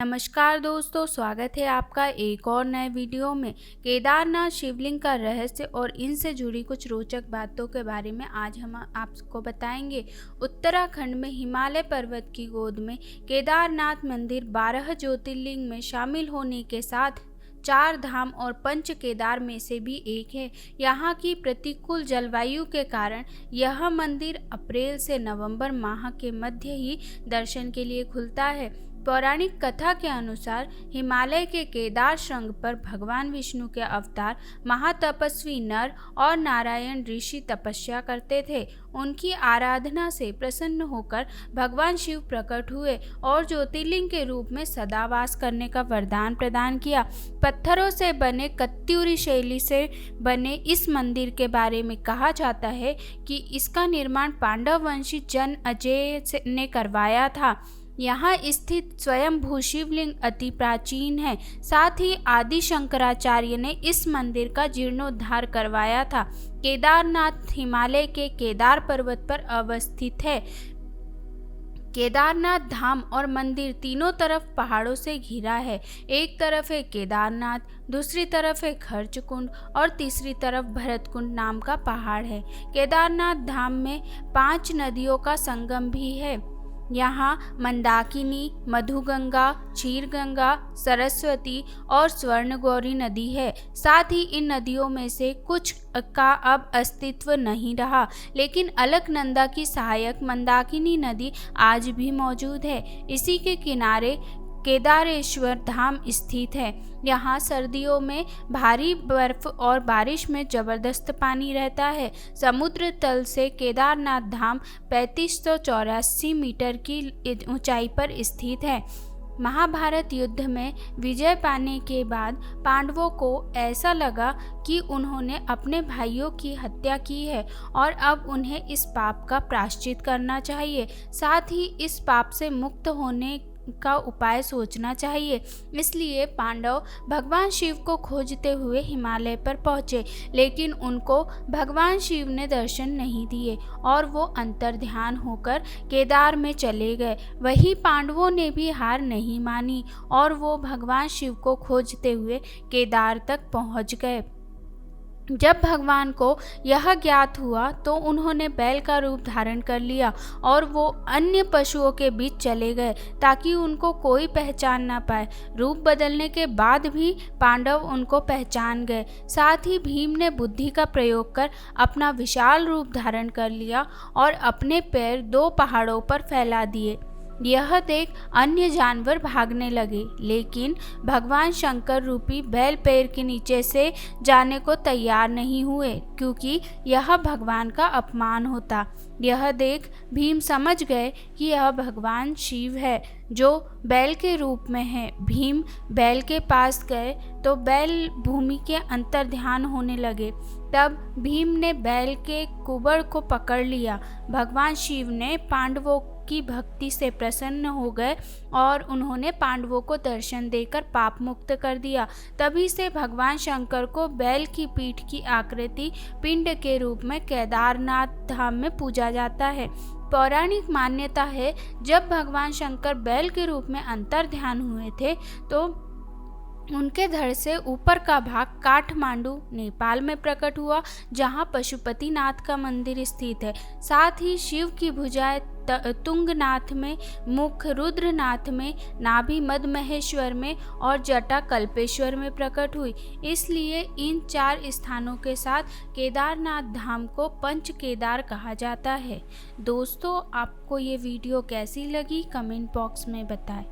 नमस्कार दोस्तों, स्वागत है आपका एक और नए वीडियो में। केदारनाथ शिवलिंग का रहस्य और इनसे जुड़ी कुछ रोचक बातों के बारे में आज हम आपको बताएंगे। उत्तराखंड में हिमालय पर्वत की गोद में केदारनाथ मंदिर 12 ज्योतिर्लिंग में शामिल होने के साथ 4 धाम और पंच केदार में से भी एक है। यहाँ की प्रतिकूल जलवायु के कारण यह मंदिर अप्रैल से नवंबर माह के मध्य ही दर्शन के लिए खुलता है। पौराणिक कथा के अनुसार हिमालय के केदार शृंग पर भगवान विष्णु के अवतार महातपस्वी नर और नारायण ऋषि तपस्या करते थे। उनकी आराधना से प्रसन्न होकर भगवान शिव प्रकट हुए और ज्योतिर्लिंग के रूप में सदा वास करने का वरदान प्रदान किया। पत्थरों से बने कत्यूरी शैली से बने इस मंदिर के बारे में कहा जाता है कि इसका निर्माण पांडव वंशी जन अजय ने करवाया था। यहाँ स्थित स्वयंभू शिवलिंग अति प्राचीन है। साथ ही आदि शंकराचार्य ने इस मंदिर का जीर्णोद्धार करवाया था। केदारनाथ हिमालय के केदार पर्वत पर अवस्थित है। केदारनाथ धाम और मंदिर तीनों तरफ पहाड़ों से घिरा है। एक तरफ है केदारनाथ, दूसरी तरफ है खर्च कुंड और तीसरी तरफ भरत कुंड नाम का पहाड़ है। केदारनाथ धाम में 5 नदियों का संगम भी है। यहाँ मंदाकिनी, मधुगंगा, क्षीरगंगा, सरस्वती और स्वर्णगौरी नदी है। साथ ही इन नदियों में से कुछ का अब अस्तित्व नहीं रहा, लेकिन अलकनंदा की सहायक मंदाकिनी नदी आज भी मौजूद है। इसी के किनारे केदारेश्वर धाम स्थित है। यहाँ सर्दियों में भारी बर्फ और बारिश में जबरदस्त पानी रहता है। समुद्र तल से केदारनाथ धाम 3584 मीटर की ऊंचाई पर स्थित है। महाभारत युद्ध में विजय पाने के बाद पांडवों को ऐसा लगा कि उन्होंने अपने भाइयों की हत्या की है और अब उन्हें इस पाप का प्रायश्चित करना चाहिए। साथ ही इस पाप से मुक्त होने का उपाय सोचना चाहिए। इसलिए पांडव भगवान शिव को खोजते हुए हिमालय पर पहुंचे, लेकिन उनको भगवान शिव ने दर्शन नहीं दिए और वो अंतर्ध्यान होकर केदार में चले गए। वही पांडवों ने भी हार नहीं मानी और वो भगवान शिव को खोजते हुए केदार तक पहुंच गए। जब भगवान को यह ज्ञात हुआ तो उन्होंने बैल का रूप धारण कर लिया और वो अन्य पशुओं के बीच चले गए ताकि उनको कोई पहचान ना पाए। रूप बदलने के बाद भी पांडव उनको पहचान गए। साथ ही भीम ने बुद्धि का प्रयोग कर अपना विशाल रूप धारण कर लिया और अपने पैर 2 पहाड़ों पर फैला दिए। यह देख अन्य जानवर भागने लगे, लेकिन भगवान शंकर रूपी बैल पैर के नीचे से जाने को तैयार नहीं हुए, क्योंकि यह भगवान का अपमान होता। यह देख भीम समझ गए कि यह भगवान शिव है जो बैल के रूप में है। भीम बैल के पास गए तो बैल भूमि के अंतर्ध्यान होने लगे। तब भीम ने बैल के कुबड़ को पकड़ लिया। भगवान शिव ने पांडवों की भक्ति से प्रसन्न हो गए और उन्होंने पांडवों को दर्शन देकर पाप मुक्त कर दिया। तभी से भगवान शंकर को बैल की पीठ की आकृति पिंड के रूप में केदारनाथ धाम में पूजा जाता है। पौराणिक मान्यता है, जब भगवान शंकर बैल के रूप में अंतर्ध्यान हुए थे तो उनके धड़ से ऊपर का भाग काठमांडू नेपाल में प्रकट हुआ, जहां पशुपतिनाथ का मंदिर स्थित है। साथ ही शिव की भुजाएं तुंगनाथ में, मुख रुद्रनाथ में, नाभि मदमहेश्वर में और जटा कल्पेश्वर में प्रकट हुई। इसलिए इन 4 स्थानों के साथ केदारनाथ धाम को पंच केदार कहा जाता है। दोस्तों, आपको ये वीडियो कैसी लगी कमेंट बॉक्स में बताएं।